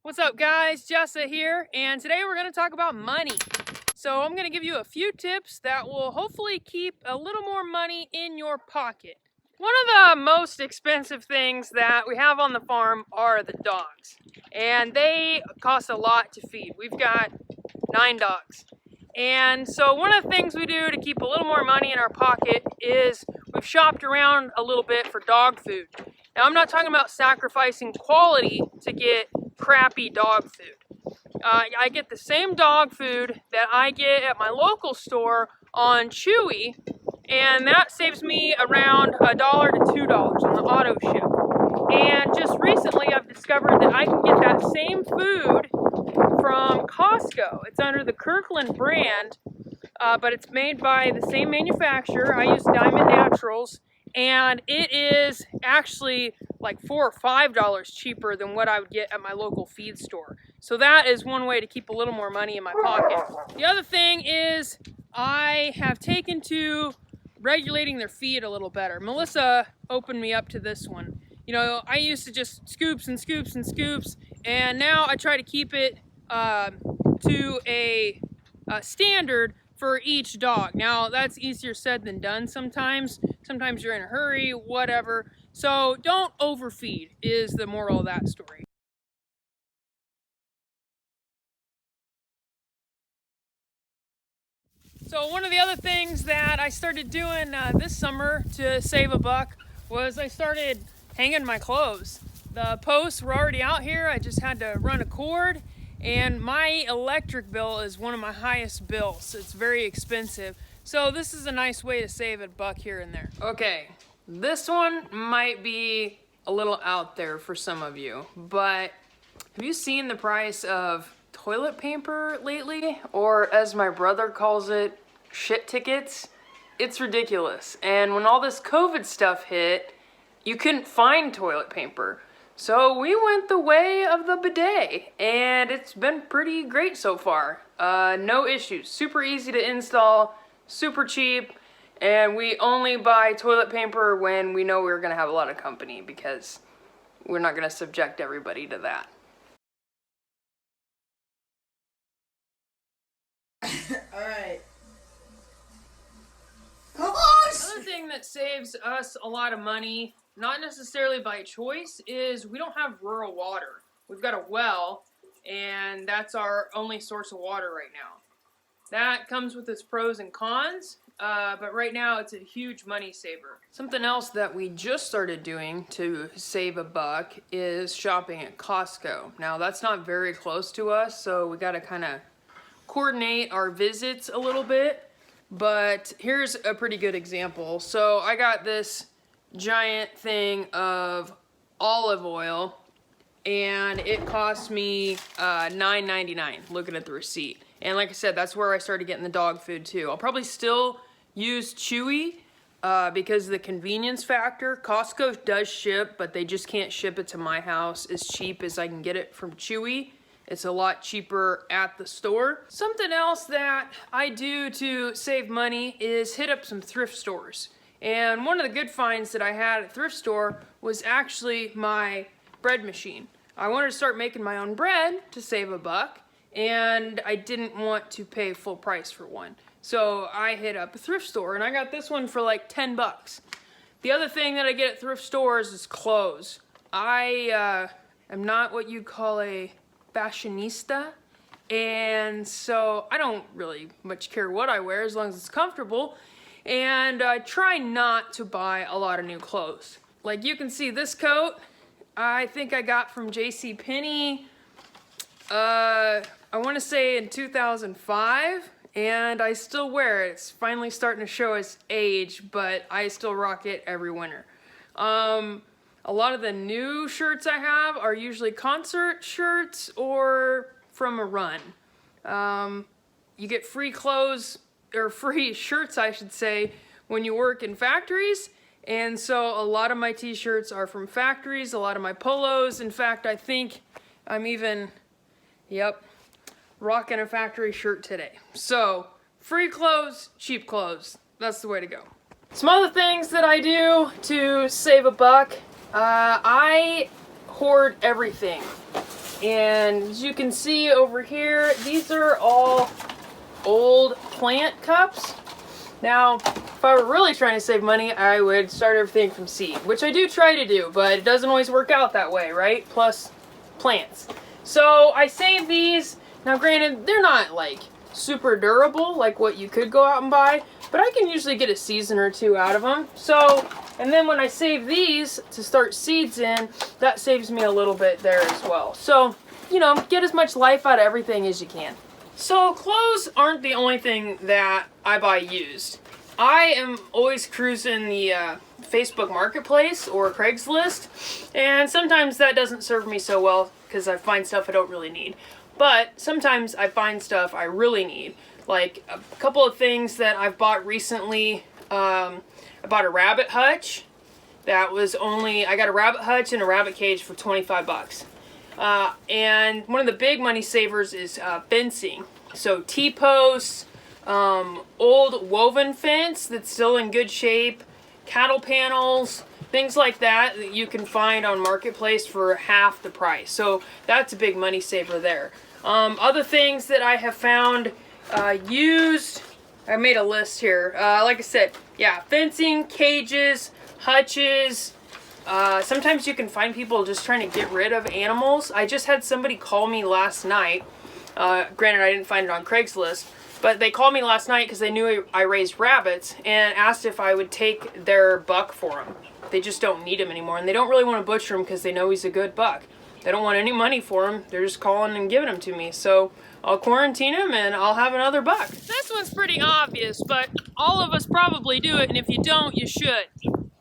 What's up guys, Jessa here, and today we're going to talk about money. So I'm going to give you a few tips that will hopefully keep a little more money in your pocket. One of the most expensive things that we have on the farm are the dogs, and they cost a lot to feed. We've got 9 dogs. And so one of the things we do to keep a little more money in our pocket is we've shopped around a little bit for dog food. Now I'm not talking about sacrificing quality to get crappy dog food. I get the same dog food that I get at my local store on Chewy, and that saves me around $1 to $2 on the auto ship. And just recently I've discovered that I can get that same food from Costco. It's under the Kirkland brand, but it's made by the same manufacturer. I use Diamond Naturals, and it is actually like $4 or $5 cheaper than what I would get at my local feed store. So that is one way to keep a little more money in my pocket. The other thing is I have taken to regulating their feed a little better. Melissa opened me up to this one. You know, I used to just scoops and scoops and scoops, and now I try to keep it to a standard for each dog. Now that's easier said than done sometimes. Sometimes you're in a hurry, whatever. So don't overfeed is the moral of that story. So one of the other things that I started doing this summer to save a buck was I started hanging my clothes. The posts were already out here. I just had to run a cord, and my electric bill is one of my highest bills. It's very expensive. So this is a nice way to save a buck here and there. Okay, this one might be a little out there for some of you, but have you seen the price of toilet paper lately? Or as my brother calls it, shit tickets? It's ridiculous. And when all this COVID stuff hit, you couldn't find toilet paper. So we went the way of the bidet, and it's been pretty great so far. No issues, super easy to install, super cheap, and we only buy toilet paper when we know we're gonna have a lot of company, because we're not gonna subject everybody to that. Alright. Another thing that saves us a lot of money, not necessarily by choice, is we don't have rural water. We've got a well, and that's our only source of water right now. That comes with its pros and cons, but right now it's a huge money saver. Something else that we just started doing to save a buck is shopping at Costco. Now that's not very close to us, so we gotta kind of coordinate our visits a little bit, but here's a pretty good example. So I got this giant thing of olive oil, and it cost me $9.99 looking at the receipt. And like I said, that's where I started getting the dog food too. I'll probably still use Chewy because of the convenience factor. Costco does ship, but they just can't ship it to my house as cheap as I can get it from Chewy. It's a lot cheaper at the store. Something else that I do to save money is hit up some thrift stores. And one of the good finds that I had at a thrift store was actually my bread machine. I wanted to start making my own bread to save a buck, and I didn't want to pay full price for one. So I hit up a thrift store, and I got this one for like 10 bucks. The other thing that I get at thrift stores is clothes. I am not what you'd call a fashionista, and so I don't really much care what I wear as long as it's comfortable, and I try not to buy a lot of new clothes. Like you can see this coat, I think I got from JCPenney, I want to say in 2005, and I still wear it. It's finally starting to show its age, but I still rock it every winter. A lot of the new shirts I have are usually concert shirts or from a run. You get free clothes, or free shirts I should say, when you work in factories. And so a lot of my t-shirts are from factories, a lot of my polos. In fact, I think I'm even, rocking a factory shirt today. So free clothes, cheap clothes. That's the way to go. Some other things that I do to save a buck. I hoard everything. And as you can see over here, these are all old plant cups. Now, if I were really trying to save money, I would start everything from seed, which I do try to do, but it doesn't always work out that way, right? Plus plants. So I save these. Now granted, they're not like super durable like what you could go out and buy, but I can usually get a season or two out of them. So, and then when I save these to start seeds in, that saves me a little bit there as well. So, you know, get as much life out of everything as you can. So clothes aren't the only thing that I buy used. I am always cruising the Facebook Marketplace or Craigslist, and sometimes that doesn't serve me so well because I find stuff I don't really need. But sometimes I find stuff I really need. Like a couple of things that I've bought recently. I bought a rabbit hutch. That was I got a rabbit hutch and a rabbit cage for 25 bucks. And one of the big money savers is fencing. So T-posts, old woven fence that's still in good shape, cattle panels, things like that that you can find on Marketplace for half the price. So that's a big money saver there. Other things that I have found used, I made a list here. Like I said, yeah, fencing, cages, hutches. Sometimes you can find people just trying to get rid of animals. I just had somebody call me last night. Granted, I didn't find it on Craigslist, but they called me last night because they knew I raised rabbits and asked if I would take their buck for them. They just don't need him anymore, and they don't really want to butcher him because they know he's a good buck. They don't want any money for him. They're just calling and giving him to me. So I'll quarantine him and I'll have another buck. This one's pretty obvious, but all of us probably do it, and if you don't, you should.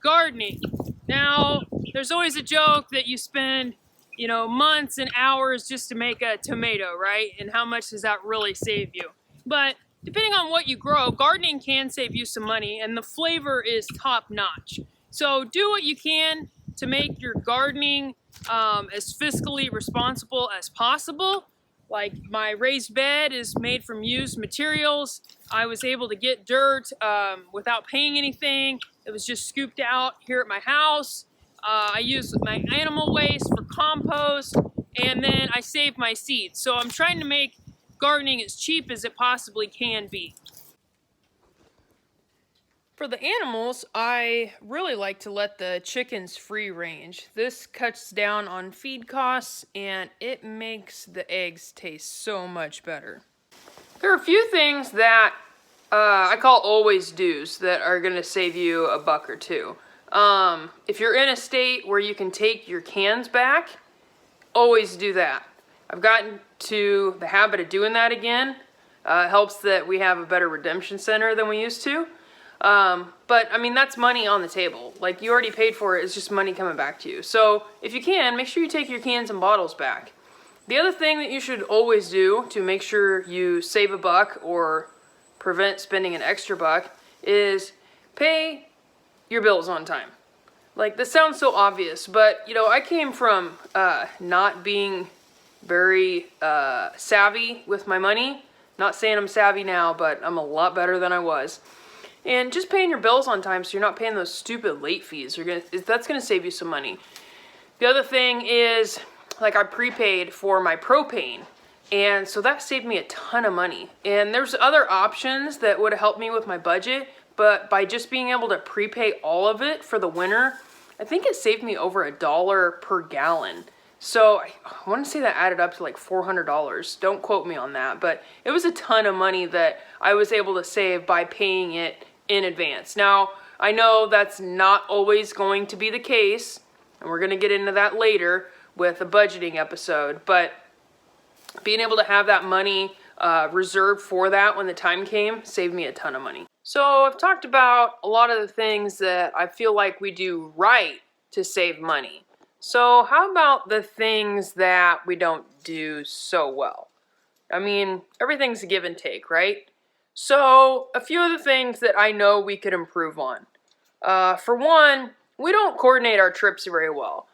Gardening. Now, there's always a joke that you spend, you know, months and hours just to make a tomato, right? And how much does that really save you? But depending on what you grow, gardening can save you some money, and the flavor is top notch. So do what you can to make your gardening as fiscally responsible as possible. Like my raised bed is made from used materials. I was able to get dirt without paying anything. It was just scooped out here at my house. I use my animal waste for compost, and then I save my seeds. So I'm trying to make gardening as cheap as it possibly can be. For the animals, I really like to let the chickens free range. This cuts down on feed costs, and it makes the eggs taste so much better. There are a few things that I call always do's that are going to save you a buck or two. If you're in a state where you can take your cans back, always do that. I've gotten to the habit of doing that again. It helps that we have a better redemption center than we used to. But I mean, that's money on the table. Like, you already paid for it, it's just money coming back to you. So if you can, make sure you take your cans and bottles back. The other thing that you should always do to make sure you save a buck or prevent spending an extra buck is pay your bills on time. Like, this sounds so obvious, but you know, I came from not being very savvy with my money. Not saying I'm savvy now, but I'm a lot better than I was. And just paying your bills on time so you're not paying those stupid late fees. That's gonna save you some money. The other thing is, like, I prepaid for my propane, and so that saved me a ton of money. And there's other options that would have helped me with my budget, but by just being able to prepay all of it for the winter, I think it saved me over $1 per gallon. So I want to say that added up to like $400. Don't quote me on that, but it was a ton of money that I was able to save by paying it in advance. Now, I know that's not always going to be the case, and we're going to get into that later with a budgeting episode, but being able to have that money reserved for that when the time came saved me a ton of money. So I've talked about a lot of the things that I feel like we do right to save money. So how about the things that we don't do so well? I mean, everything's a give and take, right? So a few of the things that I know we could improve on. For one, we don't coordinate our trips very well.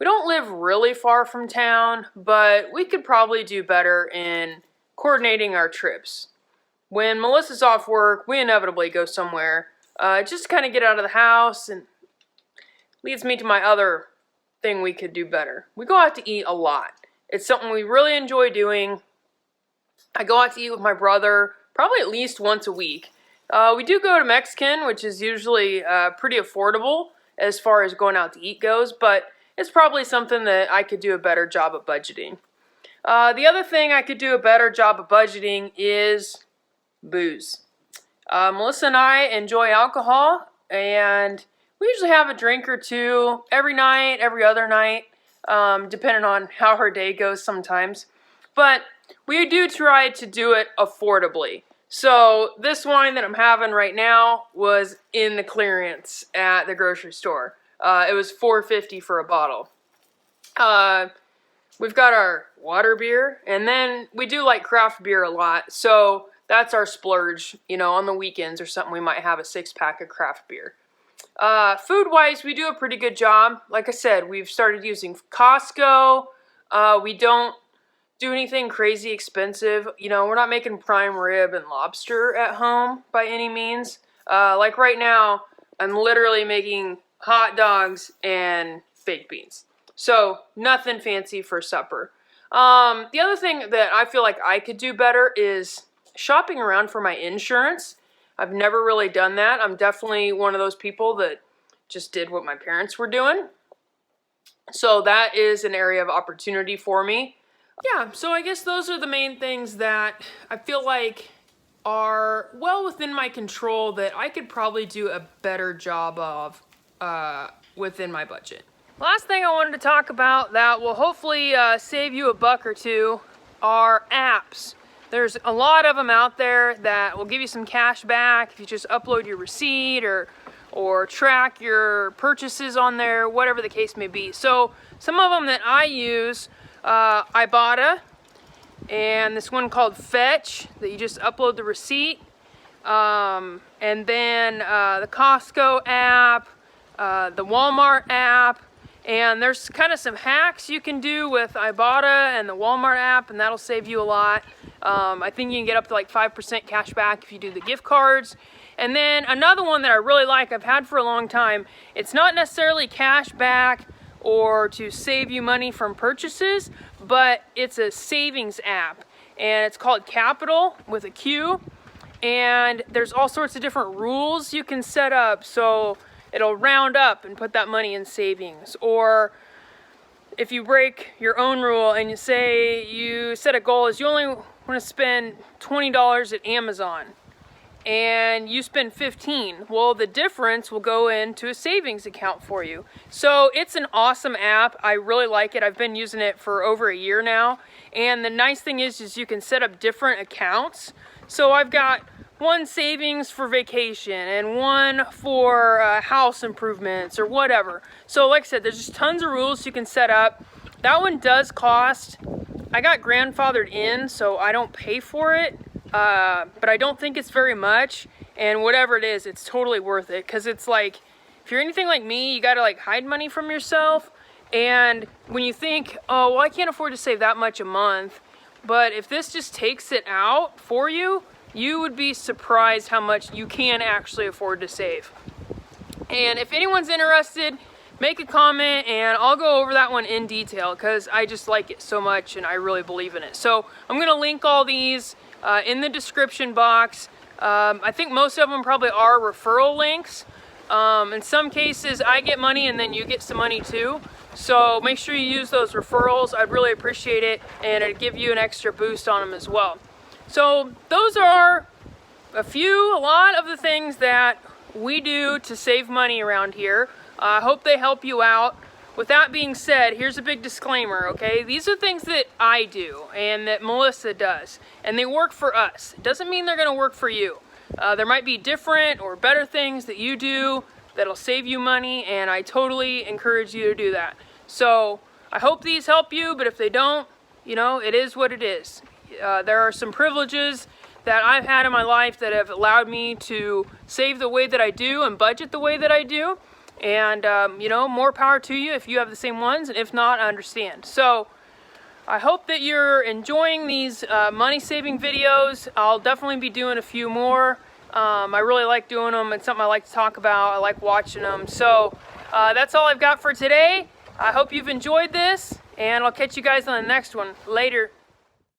We don't live really far from town, but we could probably do better in coordinating our trips. When Melissa's off work, we inevitably go somewhere just to kind of get out of the house, and leads me to my other thing we could do better. We go out to eat a lot, It's something we really enjoy doing. I go out to eat with my brother probably at least once a week. We do go to Mexican, which is usually pretty affordable as far as going out to eat goes, but it's probably something that I could do a better job of budgeting. The other thing I could do a better job of budgeting is booze. Melissa and I enjoy alcohol, and we usually have a drink or two every night, every other night, depending on how her day goes sometimes. But we do try to do it affordably. So this wine that I'm having right now was in the clearance at the grocery store. It was $4.50 for a bottle. We've got our water beer, and then we do like craft beer a lot. So that's our splurge, you know, on the weekends or something. We might have a 6-pack of craft beer. Food-wise, we do a pretty good job. Like I said, we've started using Costco. We don't do anything crazy expensive. You know, we're not making prime rib and lobster at home by any means. Like right now, I'm literally making hot dogs and baked beans. So nothing fancy for supper. The other thing that I feel like I could do better is shopping around for my insurance. I've never really done that. I'm definitely one of those people that just did what my parents were doing. So that is an area of opportunity for me. Yeah, so I guess those are the main things that I feel like are well within my control that I could probably do a better job of within my budget. Last thing I wanted to talk about that will hopefully save you a buck or two are apps. There's a lot of them out there that will give you some cash back if you just upload your receipt or track your purchases on there, whatever the case may be. So some of them that I use, IBotta, and this one called Fetch that you just upload the receipt, and then the Costco app, the Walmart app, and there's kind of some hacks you can do with IBotta and the Walmart app, and that'll save you a lot. I think you can get up to like 5% cash back if you do the gift cards. And then another one that I really like, I've had for a long time, it's not necessarily cash back or to save you money from purchases, but it's a savings app, and it's called Qapital with a Q, and there's all sorts of different rules you can set up, so it'll round up and put that money in savings. Or if you break your own rule and you say you set a goal is you only want to spend $20 at Amazon, and you spend $15, well, the difference will go into a savings account for you. So it's an awesome app. I really like it. I've been using it for over a year now, and the nice thing is you can set up different accounts. So I've got one savings for vacation and one for house improvements or whatever. So like I said, there's just tons of rules you can set up. That one does cost. I got grandfathered in, so I don't pay for it. But I don't think it's very much, and whatever it is, it's totally worth it, because it's like, if you're anything like me, you gotta like hide money from yourself, and when you think, oh, well, I can't afford to save that much a month, but if this just takes it out for you, you would be surprised how much you can actually afford to save. And if anyone's interested, make a comment, and I'll go over that one in detail, because I just like it so much, and I really believe in it. So I'm gonna link all these in the description box. I think most of them probably are referral links. In some cases, I get money and then you get some money too. So make sure you use those referrals. I'd really appreciate it, and it'd give you an extra boost on them as well. So those are a lot of the things that we do to save money around here. I hope they help you out. With that being said, here's a big disclaimer, okay? These are things that I do and that Melissa does, and they work for us. It doesn't mean they're gonna work for you. There might be different or better things that you do that'll save you money, and I totally encourage you to do that. So I hope these help you, but if they don't, you know, it is what it is. There are some privileges that I've had in my life that have allowed me to save the way that I do and budget the way that I do. And, you know, more power to you if you have the same ones, and if not, I understand. So I hope that you're enjoying these money-saving videos. I'll definitely be doing a few more. I really like doing them. It's something I like to talk about. I like watching them. So that's all I've got for today. I hope you've enjoyed this, And I'll catch you guys on the next one. Later.